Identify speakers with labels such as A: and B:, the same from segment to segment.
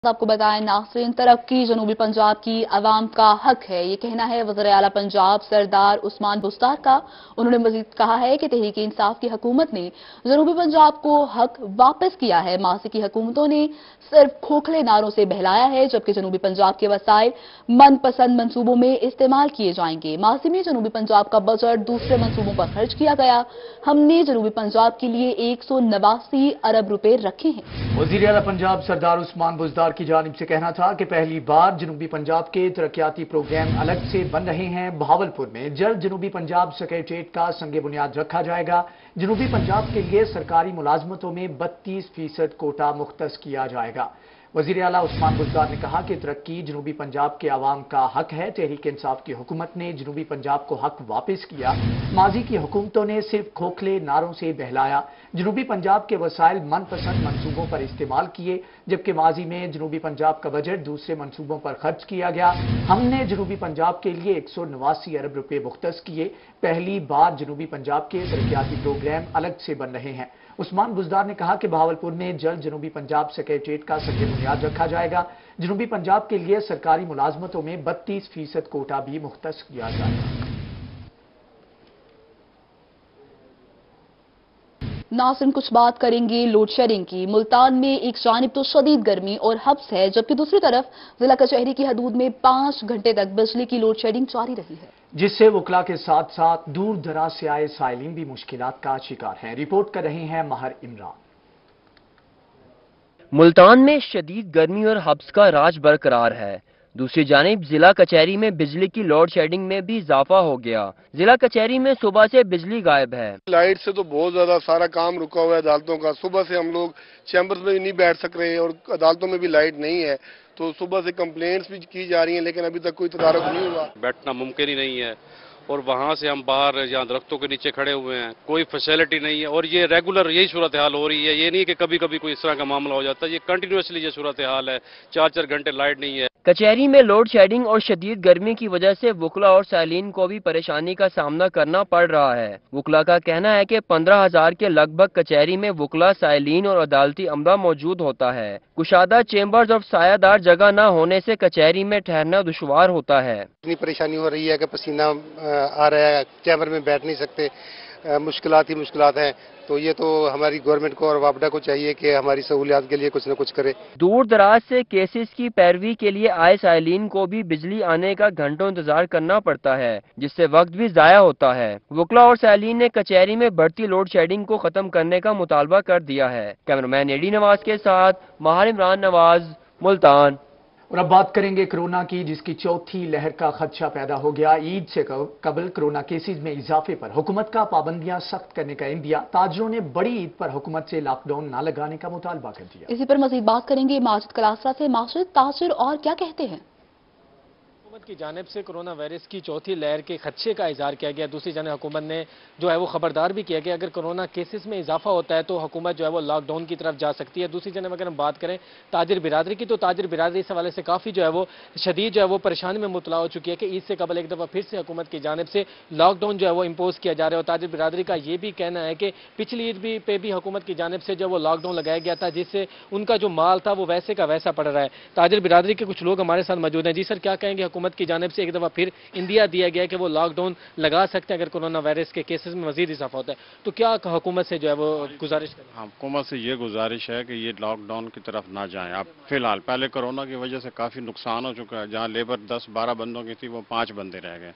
A: आपको बताएं नाज़रीन, तरक्की जनूबी पंजाब की आवाम का हक है, ये कहना है वज़ीर आला पंजाब सरदार उस्मान बुज़दार का। उन्होंने मजीद कहा है कि तहरीक इंसाफ की हुकूमत ने जनूबी पंजाब को हक वापस किया है। माजी की हुकूमतों ने सिर्फ खोखले नारों से बहलाया है, जबकि जनूबी पंजाब के वसाइल मनपसंद मंसूबों में इस्तेमाल किए जाएंगे। माजी में जनूबी पंजाब का बजट दूसरे मंसूबों पर खर्च किया गया। हमने जनूबी पंजाब के लिए 189 अरब रुपए रखे हैं।
B: वज़ीर आला पंजाब सरदार उस्मान बुज़दार की जानिब से कहना था कि पहली बार जनूबी पंजाब के तरक्याती प्रोग्राम अलग से बन रहे हैं। बहावलपुर में जल्द जनूबी पंजाब सेक्रेटेरिएट का संगे बुनियाद रखा जाएगा। जनूबी पंजाब के लिए सरकारी मुलाजमतों में 32% कोटा मुख्तस किया जाएगा। वज़ीर आला उस्मान बुज़दार ने कहा कि तरक्की जनूबी पंजाब के अवाम का हक है। तहरीक इंसाफ की हुकूमत ने जनूबी पंजाब को हक वापस किया। माजी की हुकूमतों ने सिर्फ खोखले नारों से बहलाया। जनूबी पंजाब के वसाइल मनपसंद मंसूबों पर इस्तेमाल किए, जबकि माजी में जनूबी पंजाब का बजट दूसरे मंसूबों पर खर्च किया गया। हमने जनूबी पंजाब के लिए 189 अरब रुपए मुख्तस किए। पहली बार जनूबी पंजाब के तरक्याती प्रोग्राम अलग से बन रहे हैं। उस्मान बुज़दार ने कहा कि बहावलपुर में जल्द जनूबी पंजाब सेक्रेटेरिएट का संगे बुनियाद रखा जाएगा। जनूबी पंजाब के लिए सरकारी मुलाजमतों में 32% कोटा भी मुख्तस किया जाएगा।
A: नाज़रीन, कुछ बात करेंगे लोड शेडिंग की। मुल्तान में एक जानिब तो शदीद गर्मी और हब्स है, जबकि दूसरी तरफ जिला कचहरी की हदूद में 5 घंटे तक बिजली की लोड शेडिंग जारी रही है,
B: जिससे वकला के साथ साथ दूर दराज से आए साइलिन भी मुश्किलात का शिकार हैं। रिपोर्ट कर रहे हैं माहर इमरान।
C: मुल्तान में शदीद गर्मी और हब्स का राज बरकरार है। दूसरी जानिब जिला कचहरी में बिजली की लोड शेडिंग में भी इजाफा हो गया। जिला कचहरी में सुबह से बिजली गायब है।
D: लाइट से तो बहुत ज्यादा सारा काम रुका हुआ है अदालतों का। सुबह से हम लोग चैम्बर्स में भी नहीं बैठ सक रहे और अदालतों में भी लाइट नहीं है, तो सुबह से कंप्लेंट्स भी की जा रही हैं, लेकिन अभी तक कोई तदारुक नहीं हुआ।
E: बैठना मुमकिन ही नहीं है और वहाँ से हम बाहर यहाँ दरख्तों के नीचे खड़े हुए हैं, कोई फैसिलिटी नहीं है और ये रेगुलर यही सूरत हाल हो रही है। ये नहीं कि कभी कभी कोई इस तरह का मामला हो जाता है, ये कंटिन्यूसली ये सूरत हाल है। 4-4 घंटे लाइट नहीं है।
C: कचहरी में लोड शेडिंग और शदीद गर्मी की वजह से वकला और साइलिन को भी परेशानी का सामना करना पड़ रहा है। वकला का कहना है कि 15,000 के लगभग कचहरी में वकला, साइलिन और अदालती अमला मौजूद होता है। कुशादा चेम्बर्स और सायादार जगह न होने से कचहरी में ठहरना दुश्वार होता है।
D: इतनी परेशानी हो रही है कि पसीना आ रहा है, चैम्बर में बैठ नहीं सकते, मुश्किलात ही मुश्किलात हैं। तो ये तो हमारी गवर्नमेंट को और वापडा को चाहिए कि हमारी सहूलियात के लिए कुछ न कुछ करे।
C: दूर दराज से केसेस की पैरवी के लिए आए साइलिन को भी बिजली आने का घंटों इंतजार करना पड़ता है, जिससे वक्त भी जाया होता है। वकला और साइलिन ने कचहरी में बढ़ती लोड शेडिंग को खत्म करने का मुतालबा कर दिया है। कैमरामैन एडी नवाज के साथ माहर इमरान नवाज, मुल्तान।
B: और अब बात करेंगे कोरोना की, जिसकी चौथी लहर का खदशा पैदा हो गया। ईद से कबल कोरोना केसेस में इजाफे पर हुकूमत का पाबंदियां सख्त करने का इंदिया। ताजरों ने बड़ी ईद पर हुकूमत से लॉकडाउन न लगाने का मुतालबा कर दिया।
A: इसी पर मजीद बात करेंगे माजिद कलासरा से। माजिद, ताजिर और क्या कहते हैं?
F: हुकूमत की जानिब से कोरोना वायरस की चौथी लहर के खदशे का इजहार किया गया। दूसरी जानिब हुकूमत ने जो है वो खबरदार भी किया कि अगर कोरोना केसेस में इजाफा होता है तो हुकूमत जो है वो लॉकडाउन की तरफ जा सकती है। दूसरी जानिब अगर हम बात करें ताजिर बिरादरी की, तो ताजिर बिरादरी इस हवाले से काफ़ी जो है वो शदीद जो है वो परेशानी में मुबतला हो चुकी है कि ईद से कबल एक दफ़ा फिर से हुकूमत की जानिब से लॉकडाउन जो है वो इम्पोज किया जा रहा है। और ताजिर बिरादरी का ये भी कहना है कि पिछली ईद पे भी हुकूमत की जानिब से जो वो लॉकडाउन लगाया गया था, जिससे उनका जो माल था वो वैसे का वैसा पड़ रहा है। ताजिर बिरादरी के कुछ लोग हमारे साथ मौजूद हैं। जी सर, क्या कहेंगे? हुकूमत की जानिब से एक दफ़ा फिर इंदिया दिया गया कि वो लॉकडाउन लगा सकते हैं अगर कोरोना वायरस के केसेस में मजीद इजाफा होता है, तो क्या हुकूमत से जो है वो गुजारिश करें?
G: हाँ, हुकूमत से ये गुजारिश है कि ये लॉकडाउन की तरफ ना जाएं। अब फिलहाल पहले कोरोना की वजह से काफ़ी नुकसान हो चुका है। जहाँ लेबर 10-12 बंदों की थी वो 5 बंदे रह गए।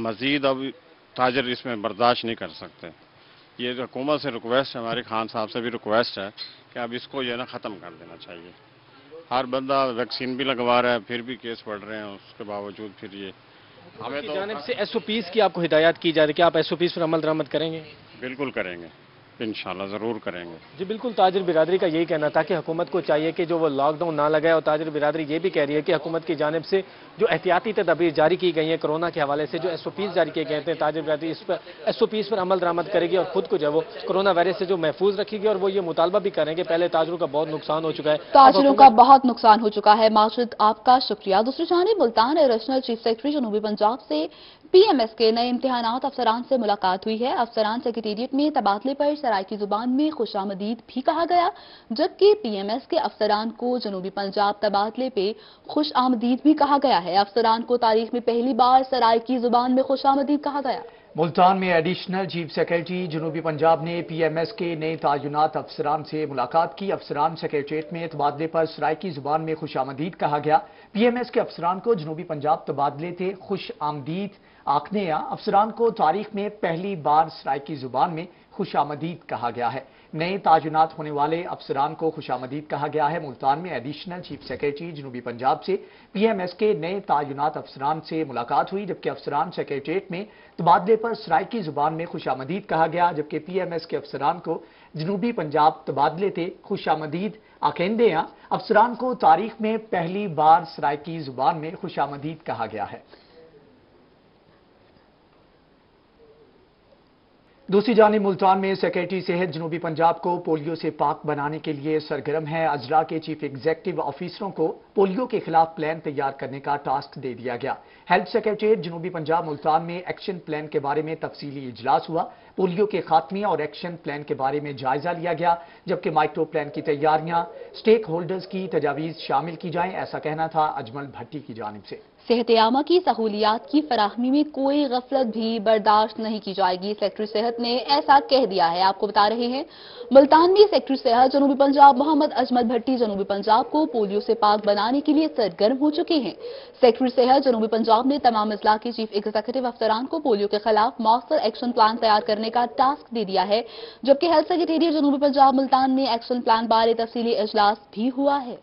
G: मजीद अब ताजर इसमें बर्दाश्त नहीं कर सकते। ये हुकूमत से रिक्वेस्ट है, हमारे खान साहब से भी रिक्वेस्ट है कि अब इसको जो है ना ख़त्म कर देना चाहिए। हर बंदा वैक्सीन भी लगवा रहा है, फिर भी केस बढ़ रहे हैं, उसके बावजूद फिर ये हमें तो
F: जानिब से SOPs की आपको हिदायत की जा रही है कि आप SOPs पर अमल दरामद करेंगे?
G: बिल्कुल करेंगे, इंशाल्लाह ज़रूर करेंगे।
F: जी बिल्कुल, ताजिर बिरादरी का यही कहना था कि हुकूमत को चाहिए कि जो वो लॉकडाउन ना लगाए। और ताजिर बिरादरी ये भी कह रही है कि हुकूमत की जानिब से जो एहतियाती तदबीर जारी की गई हैं कोरोना के हवाले से, जो SOPs जारी किए गए थे, ताजिर बिरादरी इस पर SOPs पर अमल दरामद करेगी और खुद को जो है वो कोरोना वायरस से जो महफूज रखेगी। और वो ये मुतालबा भी करेंगे, पहले ताजरों का बहुत नुकसान हो चुका है,
A: ताजरों का बहुत नुकसान हो चुका है। माजिद, आपका शुक्रिया। दूसरी जानिब मुल्तान एडिशनल चीफ सेक्रेटरी जनूबी पंजाब से PMS के नए इम्तिहानात अफसरान से मुलाकात हुई है। अफसरान सेक्रेटेरिएट में तबादले पर सराइकी जुबान में खुशामदीद भी कहा गया, जबकि PMS के अफसरान को जनूबी पंजाब तबादले पे खुशामदीद भी कहा गया है। अफसरान को तारीख में पहली बार सराइकी जुबान में खुशामदीद कहा गया।
B: मुल्तान में एडिशनल चीफ सेक्रेटरी जनूबी पंजाब ने PMS के नए तायुनात अफसरान से मुलाकात की। अफसरान सेक्रेटरीट में तबादले पर सराइकी जुबान में खुशामदीद कहा गया। PMS के अफसरान को जनूबी पंजाब तबादले थे खुश आमदीद आखने या अफसरान को तारीख में पहली बार सराइकी जुबान में खुशामदीद कहा गया है। नए तायुनात होने वाले अफसरान को खुशामदीद कहा गया है। मुल्तान में एडिशनल चीफ सेक्रेटरी जनूबी पंजाब से PMS के नए तायुनात अफसरान से मुलाकात हुई, जबकि अफसरान सेक्रेटरीट में तबादले पर सराइकी जुबान में खुशामदीद कहा गया, जबकि PMS के अफसरान को जनूबी पंजाब तबादले थे खुशामदीद आकेंदे या अफसरान को तारीख में पहली बार सराइकी जुबान में खुशामदीद कहा गया है। दूसरी जानिब मुल्तान में सेक्रेटरी सेहत जनूबी पंजाब को पोलियो से पाक बनाने के लिए सरगर्म है। अजरा के चीफ एग्जीक्यूटिव ऑफिसरों को पोलियो के खिलाफ प्लान तैयार करने का टास्क दे दिया गया। हेल्थ सेक्रेटरीट जनूबी पंजाब मुल्तान में एक्शन प्लान के बारे में तफसीली इजलास हुआ। पोलियो के खात्मे और एक्शन प्लान के बारे में जायजा लिया गया, जबकि माइक्रो प्लान की तैयारियां स्टेक होल्डर्स की तजावीज शामिल की जाएं, ऐसा कहना था अजमल भट्टी की जानिब से।
A: सेहत आमा की सहूलियात की फराहमी में कोई गफलत भी बर्दाश्त नहीं की जाएगी, सेक्रेटरी सेहत ने ऐसा कह दिया है। आपको बता रहे हैं मुल्तान में सेक्रेटरी सेहत जनूबी पंजाब मोहम्मद अजमल भट्टी जनूबी पंजाब को पोलियो से पाक बनाने के लिए सरगर्म हो चुके हैं। सेक्रेटरी सेहत जनूबी पंजाब ने तमाम अजला के चीफ एग्जीक्यूटिव अफसरान को पोलियो के खिलाफ मौसर एक्शन प्लान तैयार करने का टास्क दे दिया है, जबकि हेल्थ सेक्रेटेरिएट जनूबी पंजाब मुल्तान में एक्शन प्लान बारे तफसीली इजलास भी हुआ है।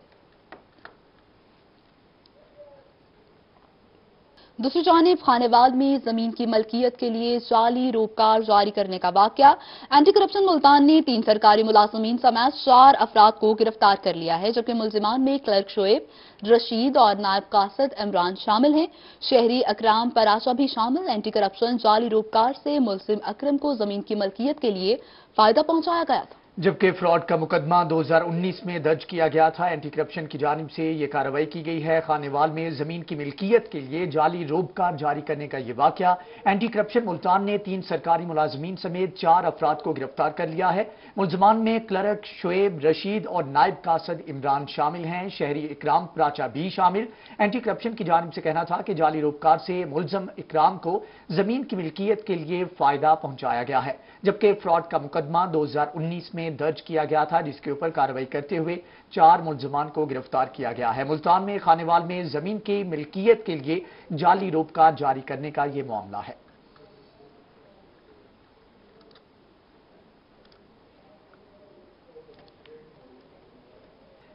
A: दूसरी जानिब खानेवाल में जमीन की मलकियत के लिए जाली रोपकार जारी करने का वाकया। एंटी करप्शन मुल्तान ने 3 सरकारी मुलाजमीन समेत 4 अफराद को गिरफ्तार कर लिया है, जबकि मुलजिमान में क्लर्क शोएब रशीद और नायब कासिद इमरान शामिल हैं। शहरी अकराम पराचा भी शामिल। एंटी करप्शन जाली रोपकार से मुलजिम अकरम को जमीन की मलकियत के लिए फायदा पहुंचाया गया था,
B: जबकि फ्रॉड का मुकदमा 2019 में दर्ज किया गया था। एंटी करप्शन की जानिब से ये कार्रवाई की गई है। खानेवाल में जमीन की मिल्कियत के लिए जाली रोबकार जारी करने का ये वाकया। एंटी करप्शन मुल्तान ने 3 सरकारी मुलाजमीन समेत 4 अफराद को गिरफ्तार कर लिया है। मुलजमान में क्लर्क शोएब रशीद और नायब कासिद इमरान शामिल हैं। शहरी इकराम प्राचा भी शामिल। एंटी करप्शन की जानिब से कहना था कि जाली रोबकार से मुलजम इकराम को जमीन की मिल्कियत के लिए फायदा पहुंचाया गया है, जबकि फ्रॉड का मुकदमा 2019 में दर्ज किया गया था, जिसके ऊपर कार्रवाई करते हुए 4 मुलजमान को गिरफ्तार किया गया है। मुल्तान में खानेवाल में जमीन की मिल्कियत के लिए जाली रोपकार जारी करने का यह मामला है।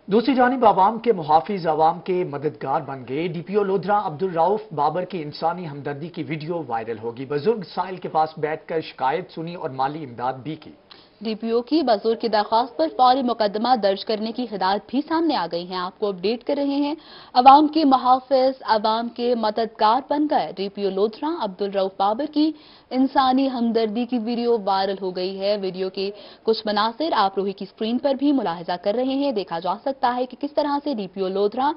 B: दूसरी जानिब आवाम के मुहाफिज आवाम के मददगार बन गए। DPO लोधरा अब्दुल रऊफ बाबर की इंसानी हमदर्दी की वीडियो वायरल होगी। बुजुर्ग साहिल के पास बैठकर शिकायत सुनी और माली इमदाद भी की।
A: DPO की बुजुर्ग की दरख्वास्त पर फौरी मुकदमा दर्ज करने की हिदायत भी सामने आ गई है। आपको अपडेट कर रहे हैं, अवाम के मुहाफिज अवाम के मददगार बन गए। DPO लोधरा अब्दुल रऊफ बाबर की इंसानी हमदर्दी की वीडियो वायरल हो गई है। वीडियो के कुछ मनासिर आप रोही की स्क्रीन पर भी मुलाहिजा कर रहे हैं। देखा जा सकता है कि किस तरह से DPO लोधरा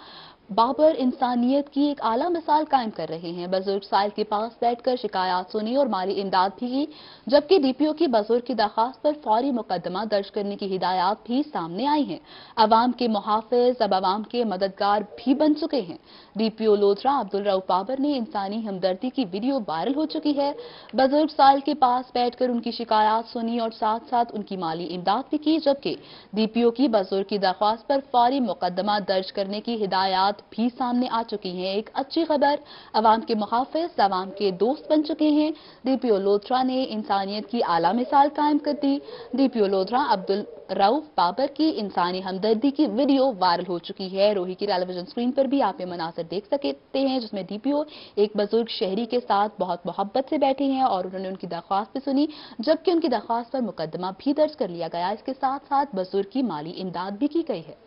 A: बाबर इंसानियत की एक आला मिसाल कायम कर रहे हैं। बुजुर्ग साहिल के पास बैठकर शिकायत सुनी और माली इमदाद भी की, जबकि DPO की बुजुर्ग की दरख्वास्त पर फौरी मुकदमा दर्ज करने की हिदायत भी सामने आई हैं। अवाम के मुहाफिज अब अवाम के मददगार भी बन चुके हैं। DPO लोधरा अब्दुल रऊफ बाबर ने इंसानी हमदर्दी की वीडियो वायरल हो चुकी है। बुजुर्ग साहिल के पास बैठकर उनकी शिकायत सुनी और साथ साथ उनकी माली इमदाद भी की, जबकि DPO की बुजुर्ग की दरख्वास्त पर फौरी मुकदमा दर्ज करने की हिदायत भी सामने आ चुकी हैं। एक अच्छी खबर, अवाम के मुहाफिज अवाम के दोस्त बन चुके हैं। DPO लोधरा ने इंसानियत की आला मिसाल कायम कर दी। DPO लोधरा अब्दुल रऊफ बाबर की इंसानी हमदर्दी की वीडियो वायरल हो चुकी है। रोही की टेलीविजन स्क्रीन पर भी आप ये मनासिर देख सकते हैं, जिसमें DPO एक बुजुर्ग शहरी के साथ बहुत मोहब्बत से बैठे हैं और उन्होंने उनकी दरख्वास्त भी सुनी, जबकि उनकी दरख्वास्त पर मुकदमा भी दर्ज कर लिया गया। इसके साथ साथ बुजुर्ग की माली इमदाद भी की गई है।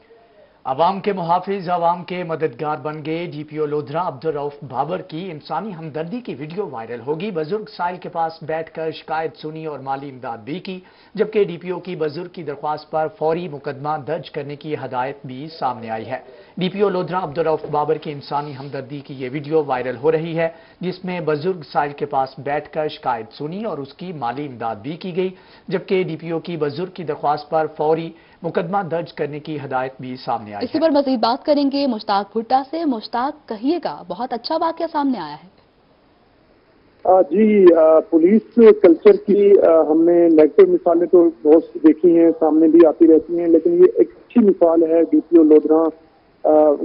B: عوام کے محافظ عوام کے مددگار بن گئے ڈی پی او لودھرا عبدالرؤف بابر کی انسانی ہمدردی کی ویڈیو وائرل ہوگی. بزرگ سائل کے پاس بیٹھ کر شکایت سنی اور مالی امداد بھی کی، جبکہ ڈی پی او کی بزرگ کی درخواست پر فوری مقدمہ درج کرنے کی ہدایت بھی سامنے آئی ہے. ڈی پی او لودھرا عبدالرؤف بابر کی انسانی ہمدردی کی یہ ویڈیو وائرل ہو رہی ہے، جس میں بزرگ سائل کے پاس بیٹھ کر شکایت سنی اور اس کی مالی امداد بھی کی گئی، جبکہ ڈی پی او کی بزرگ کی درخواست پر فوری مقدمہ درج کرنے کی ہدایت بھی سامنے آئی ہے.
A: اسی پر مزید بات کریں گے مشتاق بھٹا سے. مشتاق، کہیے گا، بہت اچھا واقعہ سامنے آیا ہے.
H: جی، پولیس کلچر کی ہم نے نیگیٹو مثالیں تو بہت سی دیکھی ہیں، سامنے بھی آتی رہتی ہیں، لیکن یہ ایک اچھی مثال ہے ڈی پی او لودھرا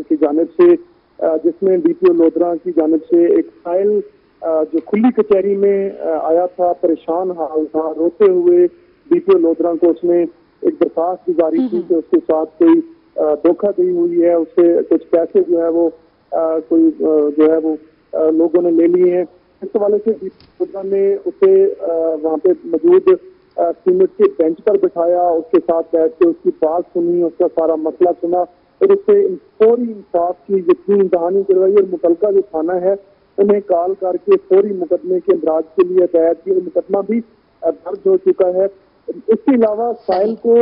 H: کی جانب سے، جس میں ڈی پی او لودھرا کی جانب سے ایک سائل جو کھلی کچہری میں آیا تھا، پریشان حال تھا، روتے ہوئے ڈی پی او لودھرا کو اس نے ایک درخواست گزاری تھی کہ اس کے ساتھ کوئی دھوکہ دہی ہوئی ہے، اس سے کچھ پیسے جو ہے وہ کوئی جو ہے وہ لوگوں نے لے لیے ہیں. اس حوالے سے ڈی پی او لودھرا نے اسے وہاں پہ موجود سیمٹ کے بینچ پر بٹھایا، اس کے ساتھ بیٹھ کے اس کی بات سنی، اس کا سارا مسئلہ سنا اور اس سے فوری انصاف کی یقین دہانی کروائی اور متعلقہ جو تھانہ ہے انہیں کال کر کے فوری مقدمے کے اندراج کے لیے ہدایت کی اور مقدمہ بھی درج ہو چکا ہے. اس کے علاوہ سائل کو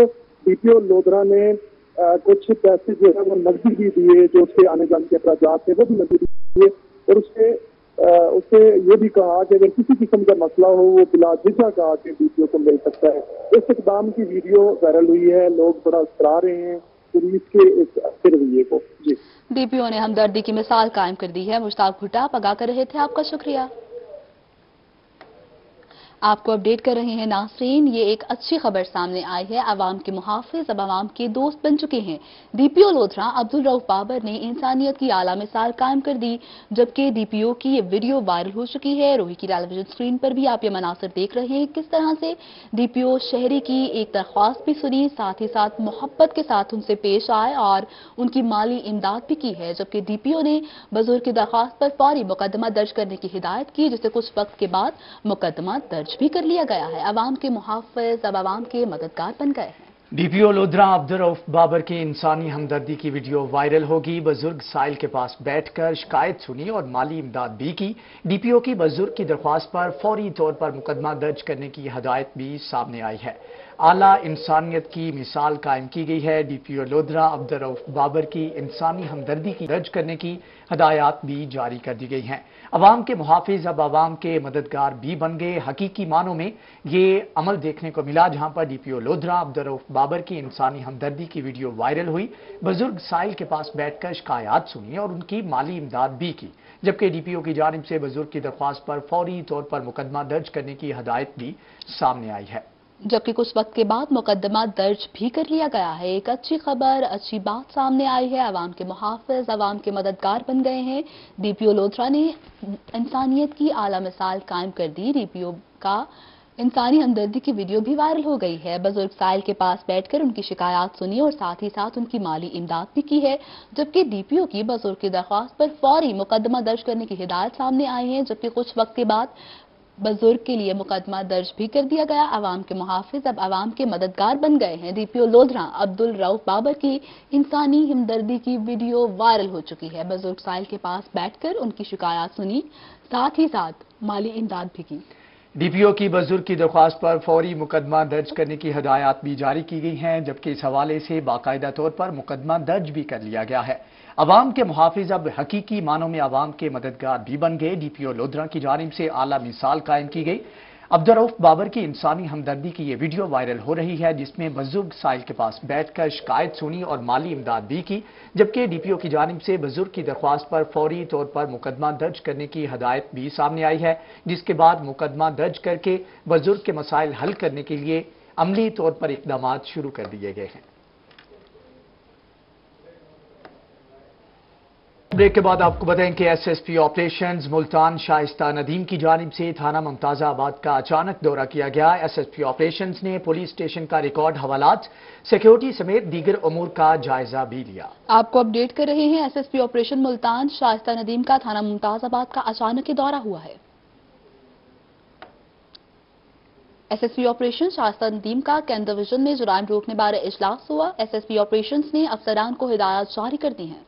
H: ڈی پی او لودھرا نے کچھ پیسے جو ہے وہ نقدی بھی دیے، جو اس کے آنے جانے کے اخراجات تھے وہ بھی نقدی دیے، اور اس سے یہ بھی کہا کہ اگر کسی قسم کا مسئلہ ہو وہ بلا جھجھک کہا کہ ڈی پی او کو مل سکتا ہے. اس اقدام کی ویڈیو وائرل ہوئی ہے، لوگ بڑا سراہ رہے ہیں پولیس کے اس اچھے رویے کو. جی،
A: ڈی پی او نے ہمدردی کی مثال قائم کر دی ہے. مشتاق بھٹا آپ آگاہ کر رہے تھے، آپ کا شکریہ. آپ کو اپڈیٹ کر رہے ہیں ناظرین. یہ ایک اچھی خبر سامنے آئی ہے. عوام کے محافظ اب عوام کے دوست بن چکے ہیں. ڈی پی او لودھرا عبدالرؤف بابر نے انسانیت کی اعلیٰ مثال قائم کر دی، جبکہ ڈی پی او کی یہ ویڈیو وائرل ہو چکی ہے. روہی کی ٹیلی ویژن اسکرین پر بھی آپ یہ مناظر دیکھ رہے ہیں، کس طرح سے ڈی پی او شہری کی ایک درخواست بھی سنی، ساتھ ہی ساتھ محبت کے ساتھ ان سے پیش آئے اور ان کی مالی امداد بھی کی ہے، جبکہ ڈی پی او نے بزرگ کی درخواست پر فوری مقدمہ درج کرنے کی ہدایت کی، جسے کچھ وقت کے بعد مقدمہ درج بھی کر لیا گیا ہے. عوام کے محافظ اب عوام کے مددگار بن گئے ہیں.
B: ڈی پی او لودھرا عبدالرؤف بابر کی انسانی ہمدردی کی ویڈیو وائرل ہوگی. بزرگ سائل کے پاس بیٹھ کر شکایت سنی اور مالی امداد بھی کی. ڈی پی او کی بزرگ کی درخواست پر فوری طور پر مقدمہ درج کرنے کی ہدایت بھی سامنے آئی ہے. اعلیٰ انسانیت کی مثال قائم کی گئی ہے. ڈی پی او لودھرا عبدالرؤف بابر کی انسانی ہمدردی کی درج کرنے کی ہدایات بھی جاری کر دی گئی ہیں. عوام کے محافظ اب عوام کے مددگار بھی بن گئے. حقیقی معنوں میں یہ عمل دیکھنے کو ملا جہاں پر ڈی پی او لودھرا عبدالرؤف بابر کی انسانی ہمدردی کی ویڈیو وائرل ہوئی، بزرگ سائل کے پاس بیٹھ کر شکایات سنی اور ان کی مالی امداد بھی کی، جبکہ ڈی پی او کی جانب سے بزرگ کی درخواست پر فوری طور پر مقدمہ درج کرنے کی ہدایت بھی سامنے آئی ہے.
A: جبکہ کچھ وقت کے بعد مقدمہ درج بھی کر لیا گیا ہے. ایک اچھی خبر، اچھی بات سامنے آئی ہے. عوام کے محافظ عوام کے مددگار بن گئے ہیں. ڈی پی او لودھرا نے انسانیت کی اعلیٰ مثال قائم کر دی. ڈی پی او کا انسانی ہمدردی کی ویڈیو بھی وائرل ہو گئی ہے. بزرگ سائل کے پاس بیٹھ کر ان کی شکایات سنی اور ساتھ ہی ساتھ ان کی مالی امداد بھی کی ہے، جبکہ ڈی پی او کی بزرگ کی درخواست پر فوری مقدمہ درج کرنے کی ہدایت سامنے آئی ہے. جبکہ کچھ وقت کے بعد بزرگ کے لیے مقدمہ درج بھی کر دیا گیا. عوام کے محافظ اب عوام کے مددگار بن گئے ہیں. ڈی پی او لودھرا عبدالرؤف بابر کی انسانی ہمدردی کی ویڈیو وائرل ہو چکی ہے. بزرگ سائل کے پاس بیٹھ کر ان کی شکایات سنی، ساتھ ہی ساتھ مالی امداد بھی کی.
B: ڈی پی او کی بزرگ کی درخواست پر فوری مقدمہ درج کرنے کی ہدایات بھی جاری کی گئی ہیں، جبکہ اس حوالے سے باقاعدہ طور پر مقدمہ درج بھی کر لیا گیا ہے. عوام کے محافظ اب حقیقی معنوں میں عوام کے مددگار بھی بن گئے. ڈی پی او لودھرا کی جانب سے اعلیٰ مثال قائم کی گئی. عبدالرؤف بابر کی انسانی ہمدردی کی یہ ویڈیو وائرل ہو رہی ہے، جس میں بزرگ سائل کے پاس بیٹھ کر شکایت سنی اور مالی امداد بھی کی، جبکہ ڈی پی او کی جانب سے بزرگ کی درخواست پر فوری طور پر مقدمہ درج کرنے کی ہدایت بھی سامنے آئی ہے، جس کے بعد مقدمہ درج کر کے بزرگ کے مسائل حل کرنے کے لیے عملی طور پر اقدامات شروع کر دیے گئے ہیں. بریک کے بعد آپ کو بتائیں کہ S S P operations Multan Shaista Nadeem کی جانب سے تھانہ ممتاز آباد کا اچانک دورہ کیا گیا. ایس ایس پی آپریشنز نے پولیس اسٹیشن کا ریکارڈ حوالات، سیکیورٹی سمیت دیگر امور کا جائزہ بھی لیا.
A: آپ کو اپڈیٹ کر رہے ہیں. S S P operation Multan Shaista Nadeem کا تھانہ ممتاز آباد کا اچانک دورہ ہوا ہے. SSP ऑपरेशन शाइस्ता नदीम का कैंट डिवीजन में जुराइम रोकने बारे इजलास हुआ। SSP ऑपरेशंस ने अफसरान को हिदायत जारी कर दी हैं।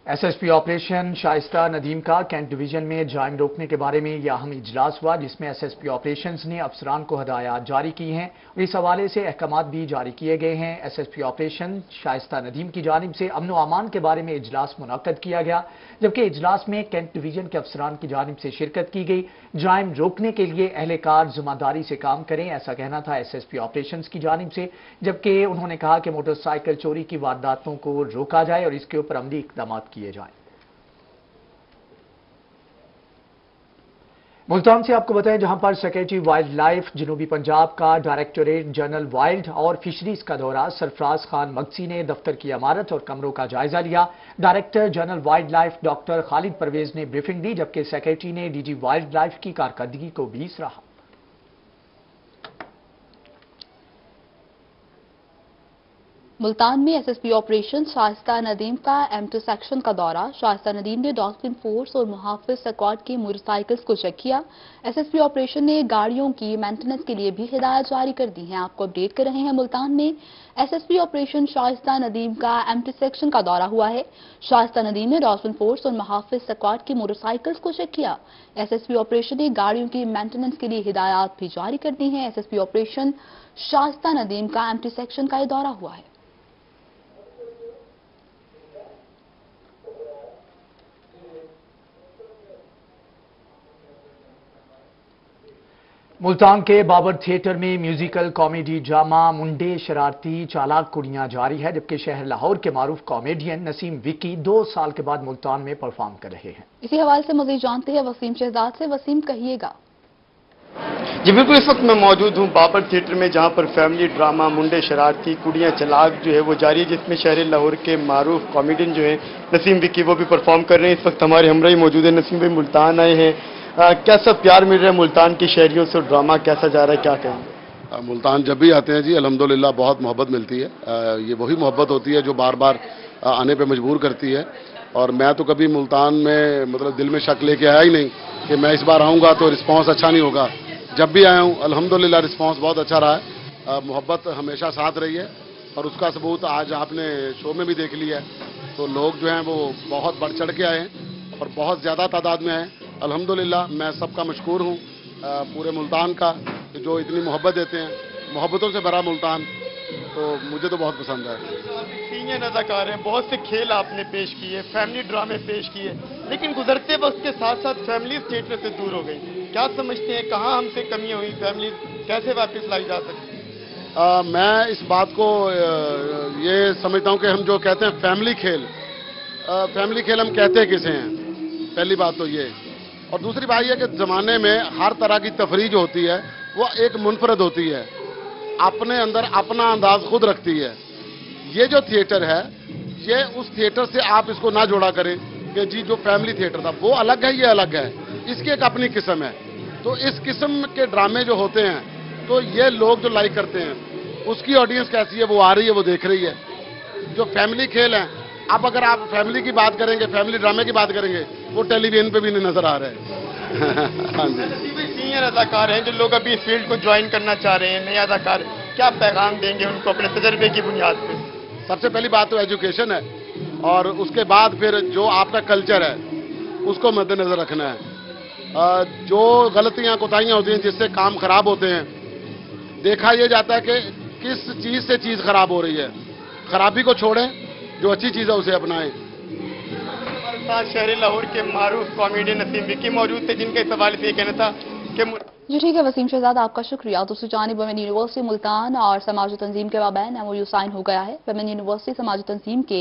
B: SSP ऑपरेशन शाइस्ता नदीम का कैंट डिवीजन में जारिम रोकने के बारे में यह अहम इजलास हुआ, जिसमें SSP ऑपरेशंस ने अफसरान को हिदायत जारी की हैं और इस हवाले से अहकामात भी जारी किए गए हैं। SSP ऑपरेशन शाइस्ता नदीम की जानिब से अमन व अमान के बारे में इजलास मुनक्कद किया गया, जबकि इजलास में कैंट डिवीजन के अफसरान की जानिब से शिरकत की गई। जारिम रोकने के लिए अहलकार जिम्मेदारी से काम करें, ऐसा कहना था SSP ऑपरेशंस की जानिब से, जबकि उन्होंने कहा कि मोटरसाइकिल चोरी की वारदातों को रोका जाए और इसके ऊपर अमली इक़दाम किए जाएं। मुल्तान से आपको बताएं, जहां पर सेक्रेटरी वाइल्ड लाइफ जनूबी पंजाब का डायरेक्टोरेट जनरल वाइल्ड और फिशरीज का दौरा सरफराज खान मगसी ने दफ्तर की इमारत और कमरों का जायजा लिया। Director general wildlife doctor Khalid Parvez ने ब्रीफिंग दी, जबकि सेक्रेटरी ने DG वाइल्ड लाइफ की कारकर्दगी को भी सराहा।
A: मुल्तान में SSP ऑपरेशन शाइस्ता नदीम का M2 सेक्शन का दौरा। शाइस्ता नदीम ने डॉल्फिन फोर्स और मुहाफिज स्क्वाड की मोटरसाइकिल्स को चेक किया। SSP ऑपरेशन ने गाड़ियों की मेंटेनेंस के लिए भी हिदायत जारी कर दी है। आपको अपडेट कर रहे हैं मुल्तान में SSP ऑपरेशन शाइस्ता नदीम का M2 सेक्शन का दौरा हुआ है। शाइस्ता नदीम ने डॉल्फिन फोर्स और मुहाफिज स्क्वाड की मोटरसाइकिल्स को चेक किया। SSP ऑपरेशन ने गाड़ियों की मेंटेनेंस के लिए हिदायत भी जारी कर दी है। SSP ऑपरेशन शाइस्ता नदीम का M2 सेक्शन का दौरा हुआ है।
B: मुल्तान के बाबर थिएटर में म्यूजिकल कॉमेडी ड्रामा मुंडे शरारती चालाक कुड़ियां जारी है, जबकि शहर लाहौर के मारूफ कॉमेडियन नसीम विकी 2 साल के बाद मुल्तान में परफॉर्म कर रहे हैं।
A: इसी हवाले से मजीद जानते हैं वसीम शहजाद से। वसीम, कहिएगा।
I: जी बिल्कुल, इस वक्त मैं मौजूद हूँ बाबर थिएटर में, जहाँ पर फैमिली ड्रामा मुंडे शरारती कुड़ियाँ चलाक जो है वो जारी है, जिसमें शहर लाहौर के मारूफ कॉमेडियन जो है नसीम विकी वो भी परफॉर्म कर रहे हैं। इस वक्त हमारे हमरा ही मौजूद है। नसीम भाई मुल्तान आए हैं, कैसा प्यार मिल रहा है मुल्तान की शहरियों से, ड्रामा कैसा जा रहा है, क्या कहेंगे?
D: मुल्तान जब भी आते हैं जी अल्हम्दुलिल्लाह बहुत मोहब्बत मिलती है। ये वही मोहब्बत होती है जो बार बार आने पे मजबूर करती है। और मैं तो कभी मुल्तान में मतलब दिल में शक लेके आया ही नहीं कि मैं इस बार आऊँगा तो रिस्पॉन्स अच्छा नहीं होगा। जब भी आया हूँ अल्हम्दुलिल्लाह रिस्पॉन्स बहुत अच्छा रहा है। मोहब्बत हमेशा साथ रही है और उसका सबूत आज आपने शो में भी देख लिया है। तो लोग जो हैं वो बहुत बढ़ चढ़ के आए हैं और बहुत ज़्यादा तादाद में हैं। अल्हम्दुलिल्लाह मैं सबका मशकूर हूँ, पूरे मुल्तान का, जो इतनी मोहब्बत देते हैं। मोहब्बतों से भरा मुल्तान तो मुझे तो बहुत पसंद है।
I: सीनियर अदाकार हैं, बहुत से खेल आपने पेश किए, फैमिली ड्रामे पेश किए, लेकिन गुजरते वक्त के साथ साथ फैमिली थिएटर से दूर हो गई। क्या समझते हैं कहाँ हमसे कमी हुई, फैमिली कैसे वापस लाई जा सकती?
D: मैं इस बात को ये समझता हूँ कि हम जो कहते हैं फैमिली खेल हम कहते किसे हैं, पहली बात तो ये। और दूसरी बात यह कि ज़माने में हर तरह की तफरीह जो होती है वो एक मुनफरद होती है, अपने अंदर अपना अंदाज खुद रखती है। ये जो थिएटर है ये उस थिएटर से आप इसको ना जोड़ा करें कि जी जो फैमिली थिएटर था वो अलग है, ये अलग है, इसकी एक अपनी किस्म है। तो इस किस्म के ड्रामे जो होते हैं तो ये लोग जो लाइक करते हैं उसकी ऑडियंस कैसी है वो आ रही है, वो देख रही है। जो फैमिली खेल हैं, अब अगर आप फैमिली की बात करेंगे, फैमिली ड्रामे की बात करेंगे, वो टेलीविजन पे भी नहीं नजर आ रहे हैं। हाँ जी।
I: सीनियर अदाकार हैं जो लोग अभी इस फील्ड को ज्वाइन करना चाह रहे हैं, नए अदाकार, क्या पैगाम देंगे उनको अपने तजर्बे की बुनियाद पे?
D: सबसे पहली बात तो एजुकेशन है और उसके बाद फिर जो आपका कल्चर है उसको मद्देनजर रखना है। जो गलतियां कोताहियां होती हैं जिससे काम खराब होते हैं, देखा यह जाता है कि किस चीज से चीज खराब हो रही है। खराबी को छोड़ें, जो अच्छी चीज है उसे अपनाएं।
I: शहर लाहौर के मारूफ कॉमेडियन नसीम विकी मौजूद थे, जिनके इस हवाले से ये कहना था कि
A: जी ठीक है वसीम शहजाद, आपका शुक्रिया। दूसरी जानिब वुमेन यूनिवर्सिटी मुल्तान और समाजी तंजीम के माबैन MOU साइन हो गया है। वुमेन यूनिवर्सिटी समाजी तंजीम के